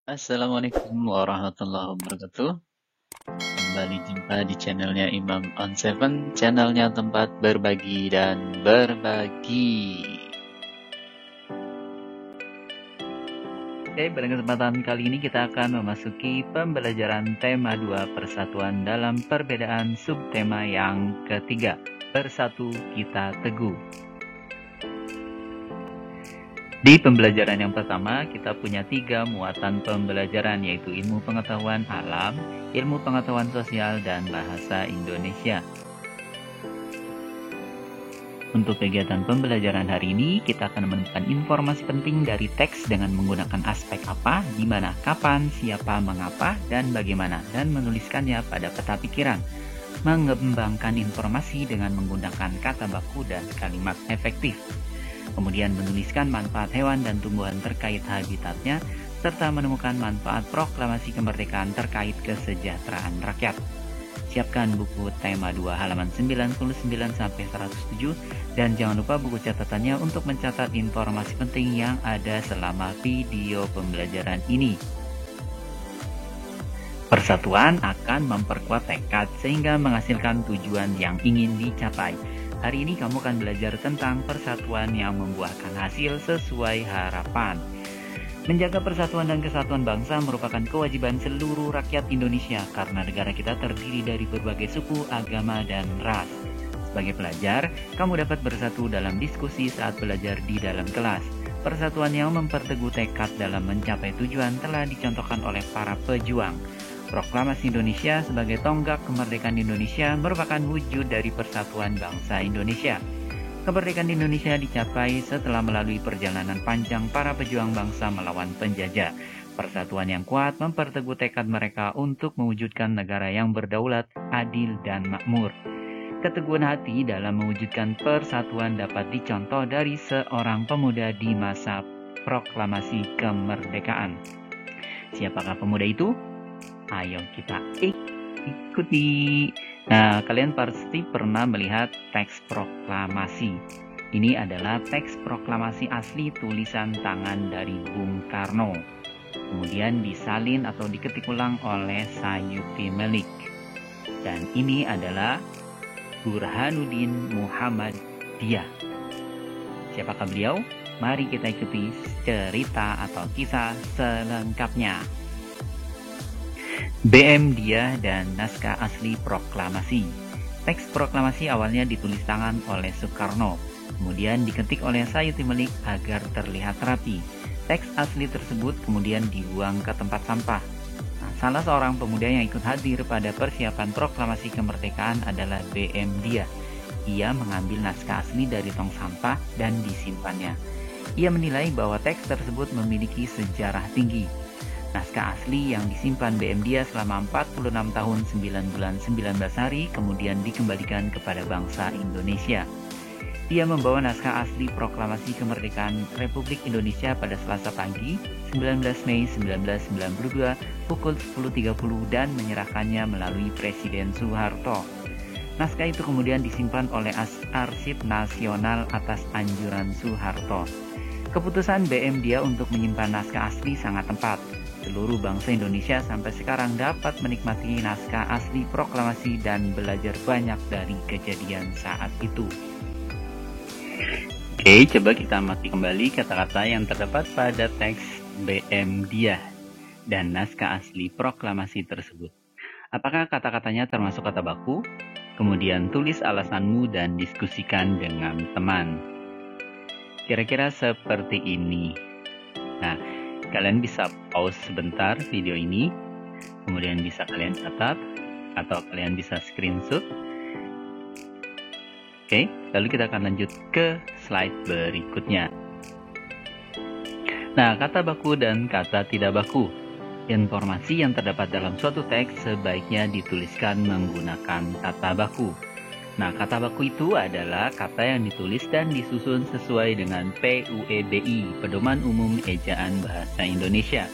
Assalamualaikum warahmatullahi wabarakatuh. Kembali jumpa di channelnya Imam on Seven, channelnya tempat berbagi dan berbagi. Oke, pada kesempatan kali ini kita akan memasuki pembelajaran tema 2 persatuan dalam perbedaan subtema yang ketiga. Bersatu kita teguh. Di pembelajaran yang pertama, kita punya 3 muatan pembelajaran, yaitu ilmu pengetahuan alam, ilmu pengetahuan sosial, dan bahasa Indonesia. Untuk kegiatan pembelajaran hari ini, kita akan menemukan informasi penting dari teks dengan menggunakan aspek apa, di mana, kapan, siapa, mengapa, dan bagaimana, dan menuliskannya pada peta pikiran. Mengembangkan informasi dengan menggunakan kata baku dan kalimat efektif. Kemudian menuliskan manfaat hewan dan tumbuhan terkait habitatnya, serta menemukan manfaat proklamasi kemerdekaan terkait kesejahteraan rakyat. Siapkan buku tema 2 halaman 99-107, dan jangan lupa buku catatannya untuk mencatat informasi penting yang ada selama video pembelajaran ini. Persatuan akan memperkuat tekad sehingga menghasilkan tujuan yang ingin dicapai. Hari ini kamu akan belajar tentang persatuan yang membuahkan hasil sesuai harapan. Menjaga persatuan dan kesatuan bangsa merupakan kewajiban seluruh rakyat Indonesia karena negara kita terdiri dari berbagai suku, agama, dan ras. Sebagai pelajar, kamu dapat bersatu dalam diskusi saat belajar di dalam kelas. Persatuan yang memperteguh tekad dalam mencapai tujuan telah dicontohkan oleh para pejuang. Proklamasi Indonesia sebagai tonggak kemerdekaan Indonesia merupakan wujud dari persatuan bangsa Indonesia. Kemerdekaan Indonesia dicapai setelah melalui perjalanan panjang para pejuang bangsa melawan penjajah. Persatuan yang kuat memperteguh tekad mereka untuk mewujudkan negara yang berdaulat, adil, dan makmur. Keteguhan hati dalam mewujudkan persatuan dapat dicontoh dari seorang pemuda di masa proklamasi kemerdekaan. Siapakah pemuda itu? Ayo kita ikuti. Nah, kalian pasti pernah melihat teks proklamasi. Ini adalah teks proklamasi asli tulisan tangan dari Bung Karno. Kemudian disalin atau diketik ulang oleh Sayuti Melik. Dan ini adalah Burhanuddin Muhammadiyah. Siapakah beliau? Mari kita ikuti cerita atau kisah selengkapnya. BM Dia dan naskah asli proklamasi. Teks proklamasi awalnya ditulis tangan oleh Soekarno, kemudian diketik oleh Sayuti Melik agar terlihat rapi. Teks asli tersebut kemudian dibuang ke tempat sampah. Salah seorang pemuda yang ikut hadir pada persiapan proklamasi kemerdekaan adalah BM Dia. Ia mengambil naskah asli dari tong sampah dan disimpannya. Ia menilai bahwa teks tersebut memiliki sejarah tinggi. Naskah asli yang disimpan BM Dia selama 46 tahun 9 bulan 19 hari kemudian dikembalikan kepada bangsa Indonesia. Dia membawa naskah asli proklamasi kemerdekaan Republik Indonesia pada Selasa pagi 19 Mei 1992 pukul 10.30 dan menyerahkannya melalui Presiden Soeharto. Naskah itu kemudian disimpan oleh Arsip Nasional atas anjuran Soeharto. Keputusan BM Dia untuk menyimpan naskah asli sangat tepat. Seluruh bangsa Indonesia sampai sekarang dapat menikmati naskah asli proklamasi dan belajar banyak dari kejadian saat itu. Oke, coba kita amati kembali kata-kata yang terdapat pada teks BM Dia dan naskah asli proklamasi tersebut. Apakah kata-katanya termasuk kata baku? Kemudian tulis alasanmu dan diskusikan dengan teman. Kira-kira seperti ini. Nah, kalian bisa pause sebentar video ini, kemudian bisa kalian catat, atau kalian bisa screenshot. Oke, lalu kita akan lanjut ke slide berikutnya. Nah, kata baku dan kata tidak baku. Informasi yang terdapat dalam suatu teks sebaiknya dituliskan menggunakan kata baku. Nah, kata baku itu adalah kata yang ditulis dan disusun sesuai dengan PUEBI, Pedoman Umum Ejaan Bahasa Indonesia.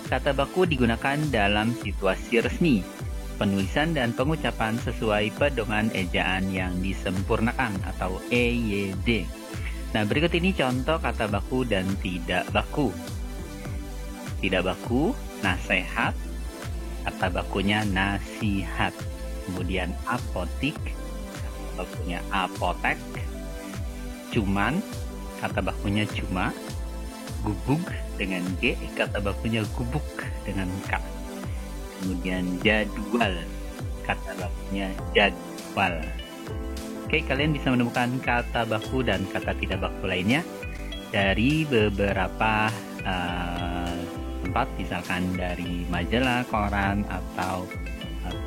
Kata baku digunakan dalam situasi resmi, penulisan dan pengucapan sesuai pedoman ejaan yang disempurnakan atau EYD. Nah, berikut ini contoh kata baku dan tidak baku. tidak baku, nasehat, kata bakunya nasihat. Kemudian apotik, kata bakunya apotek. Cuman, kata bakunya cuma. Gubuk dengan G, kata bakunya gubuk dengan K. Kemudian jadwal, kata bakunya jadwal. Oke, kalian bisa menemukan kata baku dan kata tidak baku lainnya dari beberapa tempat, misalkan dari majalah, koran, atau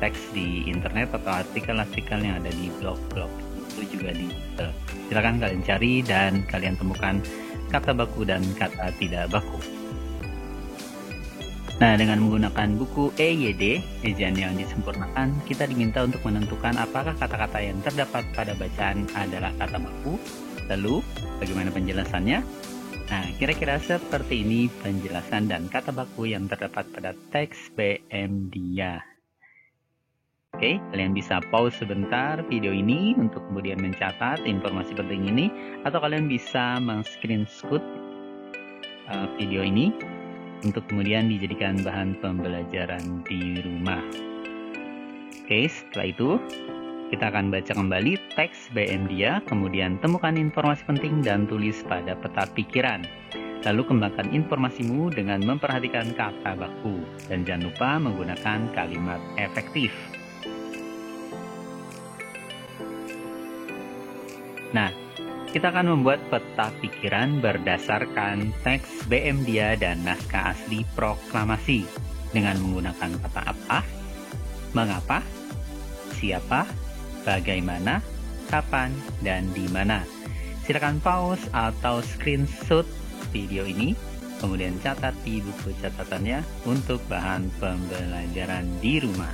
teks di internet, atau artikel-artikel yang ada di blog-blog itu juga di silakan kalian cari dan kalian temukan kata baku dan kata tidak baku. Nah, dengan menggunakan buku EYD, ejaan yang disempurnakan, kita diminta untuk menentukan apakah kata-kata yang terdapat pada bacaan adalah kata baku. Lalu, bagaimana penjelasannya? Nah, kira-kira seperti ini penjelasan dan kata baku yang terdapat pada teks BM Dia. Oke, kalian bisa pause sebentar video ini untuk kemudian mencatat informasi penting ini, atau kalian bisa men-screenshot video ini untuk kemudian dijadikan bahan pembelajaran di rumah. Oke, setelah itu kita akan baca kembali teks BM Dia, kemudian temukan informasi penting dan tulis pada peta pikiran. Lalu kembangkan informasimu dengan memperhatikan kata baku, dan jangan lupa menggunakan kalimat efektif. Nah, kita akan membuat peta pikiran berdasarkan teks BM Dia dan naskah asli proklamasi dengan menggunakan kata apa, mengapa, siapa, bagaimana, kapan, dan di mana. Silakan pause atau screenshot video ini, kemudian catat di buku catatannya untuk bahan pembelajaran di rumah.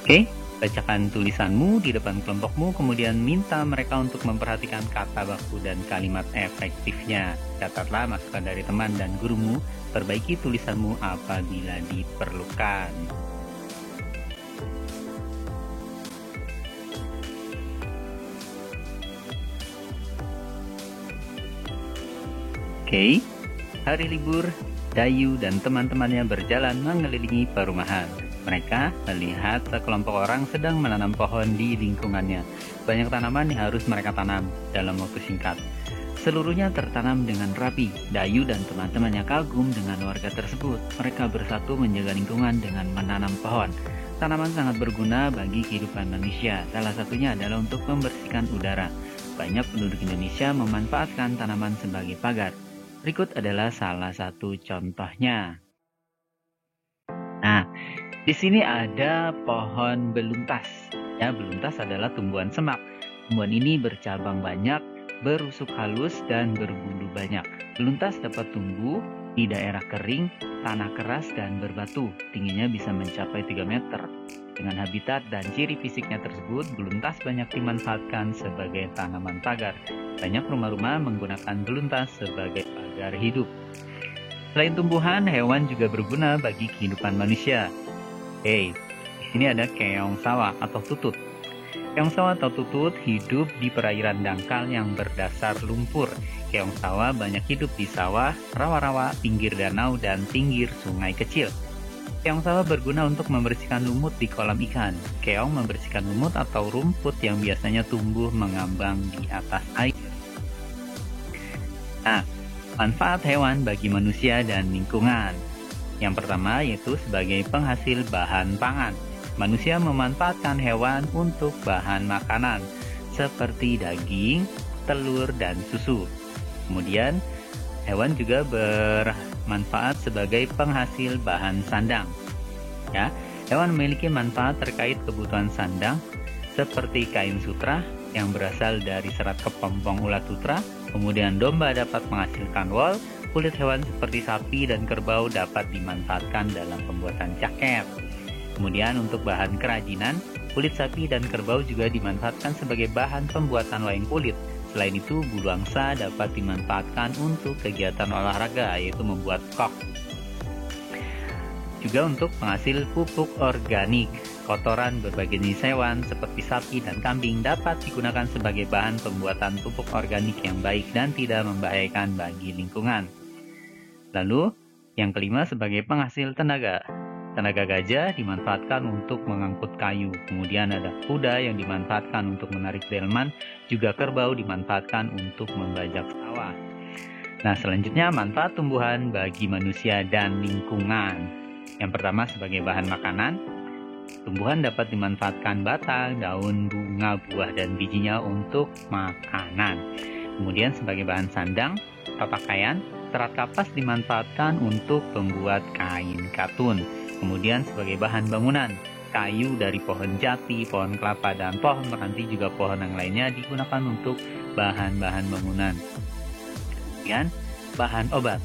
Oke. Bacakan tulisanmu di depan kelompokmu, kemudian minta mereka untuk memperhatikan kata baku dan kalimat efektifnya. Catatlah masukan dari teman dan gurumu, perbaiki tulisanmu apabila diperlukan. Oke, hari libur, Dayu dan teman-temannya berjalan mengelilingi perumahan. Mereka melihat sekelompok orang sedang menanam pohon di lingkungannya. Banyak tanaman yang harus mereka tanam dalam waktu singkat. Seluruhnya tertanam dengan rapi. Dayu dan teman-temannya kagum dengan warga tersebut. Mereka bersatu menjaga lingkungan dengan menanam pohon. Tanaman sangat berguna bagi kehidupan manusia. Salah satunya adalah untuk membersihkan udara. Banyak penduduk Indonesia memanfaatkan tanaman sebagai pagar. Berikut adalah salah satu contohnya. Nah, di sini ada pohon beluntas. Ya, beluntas adalah tumbuhan semak. Tumbuhan ini bercabang banyak, berusuk halus, dan berbulu banyak. Beluntas dapat tumbuh di daerah kering, tanah keras, dan berbatu. Tingginya bisa mencapai 3 meter. Dengan habitat dan ciri fisiknya tersebut, beluntas banyak dimanfaatkan sebagai tanaman pagar. Banyak rumah-rumah menggunakan beluntas sebagai pagar hidup. Selain tumbuhan, hewan juga berguna bagi kehidupan manusia. Di sini ada keong sawah atau tutut. Keong sawah atau tutut hidup di perairan dangkal yang berdasar lumpur. Keong sawah banyak hidup di sawah, rawa-rawa, pinggir danau, dan pinggir sungai kecil. Keong sawah berguna untuk membersihkan lumut di kolam ikan. Keong membersihkan lumut atau rumput yang biasanya tumbuh mengambang di atas air. Nah, manfaat hewan bagi manusia dan lingkungan. Yang pertama yaitu sebagai penghasil bahan pangan. Manusia memanfaatkan hewan untuk bahan makanan seperti daging, telur, dan susu. Kemudian, hewan juga bermanfaat sebagai penghasil bahan sandang. Ya, hewan memiliki manfaat terkait kebutuhan sandang seperti kain sutra yang berasal dari serat kepompong ulat sutra. Kemudian domba dapat menghasilkan wol. Kulit hewan seperti sapi dan kerbau dapat dimanfaatkan dalam pembuatan jaket. Kemudian untuk bahan kerajinan, kulit sapi dan kerbau juga dimanfaatkan sebagai bahan pembuatan wayang kulit. Selain itu, bulu angsa dapat dimanfaatkan untuk kegiatan olahraga, yaitu membuat kok. Juga untuk penghasil pupuk organik. Kotoran berbagai jenis hewan seperti sapi dan kambing dapat digunakan sebagai bahan pembuatan pupuk organik yang baik dan tidak membahayakan bagi lingkungan. Lalu, yang kelima sebagai penghasil tenaga. Tenaga gajah dimanfaatkan untuk mengangkut kayu. Kemudian ada kuda yang dimanfaatkan untuk menarik delman, juga kerbau dimanfaatkan untuk membajak sawah. Nah, selanjutnya manfaat tumbuhan bagi manusia dan lingkungan. Yang pertama sebagai bahan makanan, tumbuhan dapat dimanfaatkan batang, daun, bunga, buah, dan bijinya untuk makanan. Kemudian sebagai bahan sandang atau pakaian, serat kapas dimanfaatkan untuk pembuat kain katun. Kemudian sebagai bahan bangunan, kayu dari pohon jati, pohon kelapa, dan pohon meranti juga pohon yang lainnya digunakan untuk bahan-bahan bangunan. Kemudian bahan obat,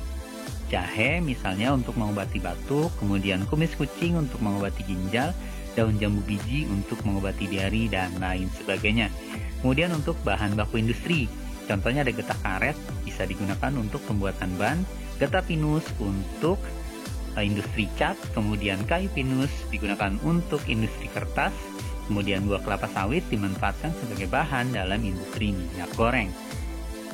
jahe misalnya untuk mengobati batuk, kemudian kumis kucing untuk mengobati ginjal, daun jambu biji untuk mengobati diari, dan lain sebagainya. Kemudian untuk bahan baku industri, contohnya ada getah karet bisa digunakan untuk pembuatan ban, getah pinus untuk industri cat, kemudian kayu pinus digunakan untuk industri kertas, kemudian buah kelapa sawit dimanfaatkan sebagai bahan dalam industri minyak goreng.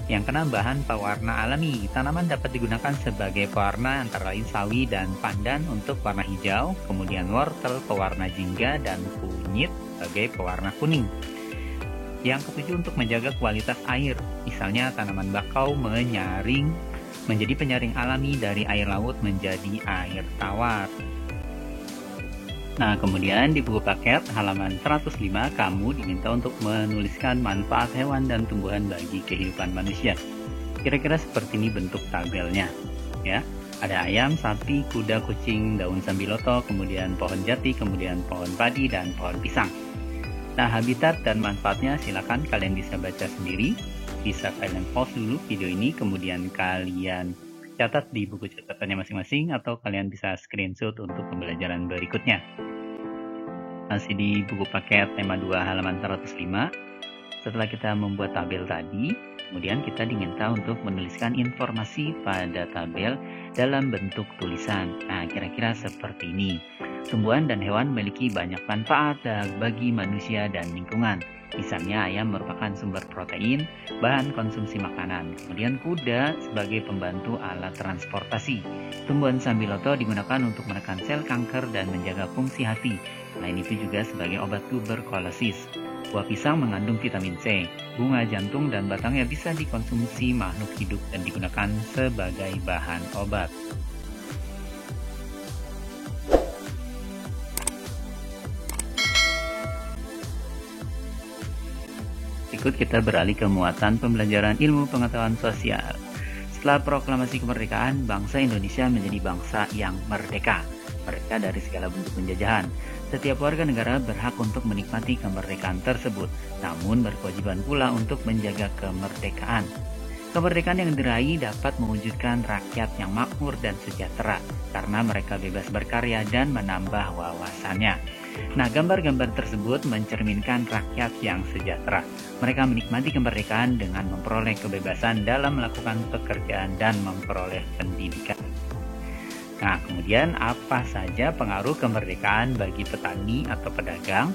Yang keenam, bahan pewarna alami. Tanaman dapat digunakan sebagai pewarna antara lain sawi dan pandan untuk warna hijau, kemudian wortel pewarna jingga, dan kunyit sebagai pewarna kuning. Yang ketujuh, untuk menjaga kualitas air. Misalnya tanaman bakau menjadi penyaring alami dari air laut menjadi air tawar. Nah, kemudian di buku paket halaman 105 kamu diminta untuk menuliskan manfaat hewan dan tumbuhan bagi kehidupan manusia. Kira-kira seperti ini bentuk tabelnya, ya. Ada ayam, sapi, kuda, kucing, daun sambiloto, kemudian pohon jati, kemudian pohon padi, dan pohon pisang. Nah, habitat dan manfaatnya silakan kalian bisa baca sendiri. Bisa kalian pause dulu video ini, kemudian kalian catat di buku catatannya masing-masing, atau kalian bisa screenshot untuk pembelajaran berikutnya. Masih di buku paket tema 2 halaman 105. Setelah kita membuat tabel tadi, kemudian kita diminta untuk menuliskan informasi pada tabel dalam bentuk tulisan. Nah, kira-kira seperti ini. Tumbuhan dan hewan memiliki banyak manfaat bagi manusia dan lingkungan. Misalnya ayam merupakan sumber protein, bahan konsumsi makanan. Kemudian kuda sebagai pembantu alat transportasi. Tumbuhan sambiloto digunakan untuk menekan sel kanker dan menjaga fungsi hati. Selain itu juga sebagai obat tuberkulosis. Buah pisang mengandung vitamin C. Bunga jantung dan batangnya bisa dikonsumsi makhluk hidup dan digunakan sebagai bahan obat. Berikut kita beralih ke muatan pembelajaran ilmu pengetahuan sosial. Setelah proklamasi kemerdekaan, bangsa Indonesia menjadi bangsa yang merdeka. Merdeka dari segala bentuk penjajahan. Setiap warga negara berhak untuk menikmati kemerdekaan tersebut, namun berkewajiban pula untuk menjaga kemerdekaan. Kemerdekaan yang diraih dapat mewujudkan rakyat yang makmur dan sejahtera, karena mereka bebas berkarya dan menambah wawasannya. Nah, gambar-gambar tersebut mencerminkan rakyat yang sejahtera. Mereka menikmati kemerdekaan dengan memperoleh kebebasan dalam melakukan pekerjaan dan memperoleh pendidikan. Nah, kemudian apa saja pengaruh kemerdekaan bagi petani atau pedagang?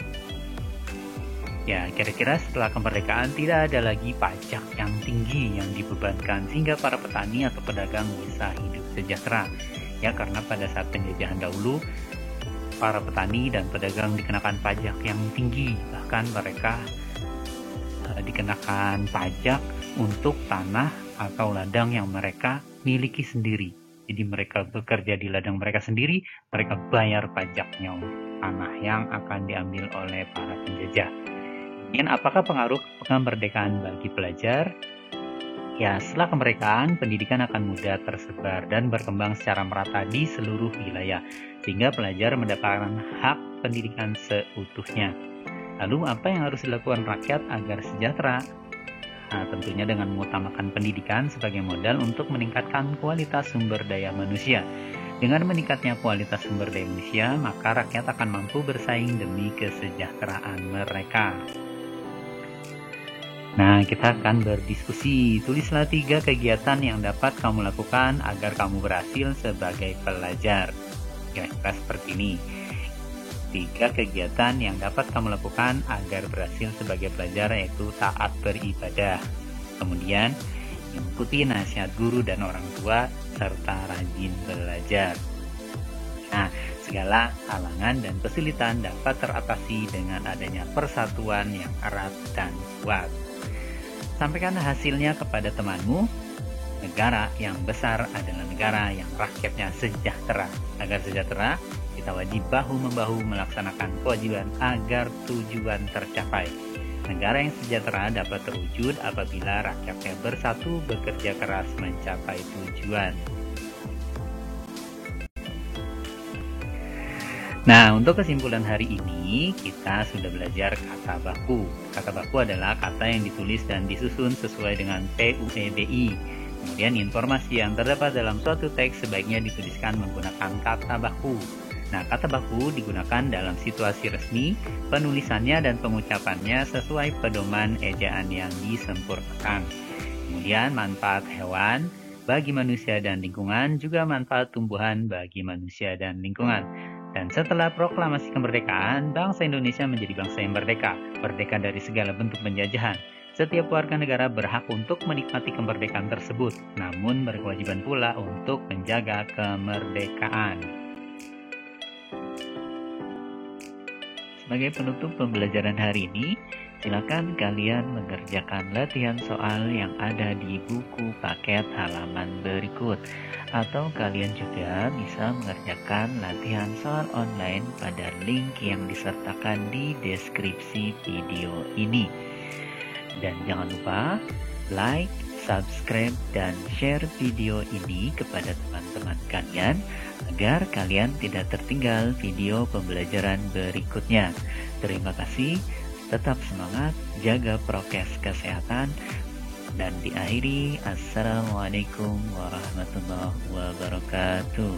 Ya, kira-kira setelah kemerdekaan tidak ada lagi pajak yang tinggi yang dibebankan sehingga para petani atau pedagang bisa hidup sejahtera. Ya, karena pada saat penjajahan dahulu, para petani dan pedagang dikenakan pajak yang tinggi, bahkan mereka dikenakan pajak untuk tanah atau ladang yang mereka miliki sendiri. Jadi mereka bekerja di ladang mereka sendiri, mereka bayar pajaknya tanah yang akan diambil oleh para penjajah. Dan apakah pengaruh kemerdekaan bagi pelajar? Ya, setelah kemerdekaan, pendidikan akan mudah tersebar dan berkembang secara merata di seluruh wilayah, sehingga pelajar mendapatkan hak pendidikan seutuhnya. Lalu, apa yang harus dilakukan rakyat agar sejahtera? Nah, tentunya dengan mengutamakan pendidikan sebagai modal untuk meningkatkan kualitas sumber daya manusia. Dengan meningkatnya kualitas sumber daya manusia, maka rakyat akan mampu bersaing demi kesejahteraan mereka. Nah, kita akan berdiskusi. Tulislah 3 kegiatan yang dapat kamu lakukan agar kamu berhasil sebagai pelajar. Kira-kira seperti ini. 3 kegiatan yang dapat kamu lakukan agar berhasil sebagai pelajar, yaitu taat beribadah. Kemudian, mengikuti nasihat guru dan orang tua, serta rajin belajar. Nah, segala halangan dan kesulitan dapat teratasi dengan adanya persatuan yang erat dan kuat. Sampaikan hasilnya kepada temanmu. Negara yang besar adalah negara yang rakyatnya sejahtera. Agar sejahtera, kita wajib bahu-membahu melaksanakan kewajiban agar tujuan tercapai. Negara yang sejahtera dapat terwujud apabila rakyatnya bersatu bekerja keras mencapai tujuan. Nah, untuk kesimpulan hari ini, kita sudah belajar kata baku. Kata baku adalah kata yang ditulis dan disusun sesuai dengan PUEBI. Kemudian informasi yang terdapat dalam suatu teks sebaiknya dituliskan menggunakan kata baku. Nah, kata baku digunakan dalam situasi resmi, penulisannya dan pengucapannya sesuai pedoman ejaan yang disempurnakan. Kemudian manfaat hewan bagi manusia dan lingkungan, juga manfaat tumbuhan bagi manusia dan lingkungan. Dan setelah proklamasi kemerdekaan, bangsa Indonesia menjadi bangsa yang merdeka dari segala bentuk penjajahan. Setiap warga negara berhak untuk menikmati kemerdekaan tersebut, namun berkewajiban pula untuk menjaga kemerdekaan. Sebagai penutup pembelajaran hari ini, silakan kalian mengerjakan latihan soal yang ada di buku paket halaman berikut. Atau kalian juga bisa mengerjakan latihan soal online pada link yang disertakan di deskripsi video ini. Dan jangan lupa like, subscribe, dan share video ini kepada teman-teman kalian agar kalian tidak tertinggal video pembelajaran berikutnya. Terima kasih, tetap semangat, jaga prokes kesehatan, dan diakhiri, Assalamualaikum warahmatullahi wabarakatuh.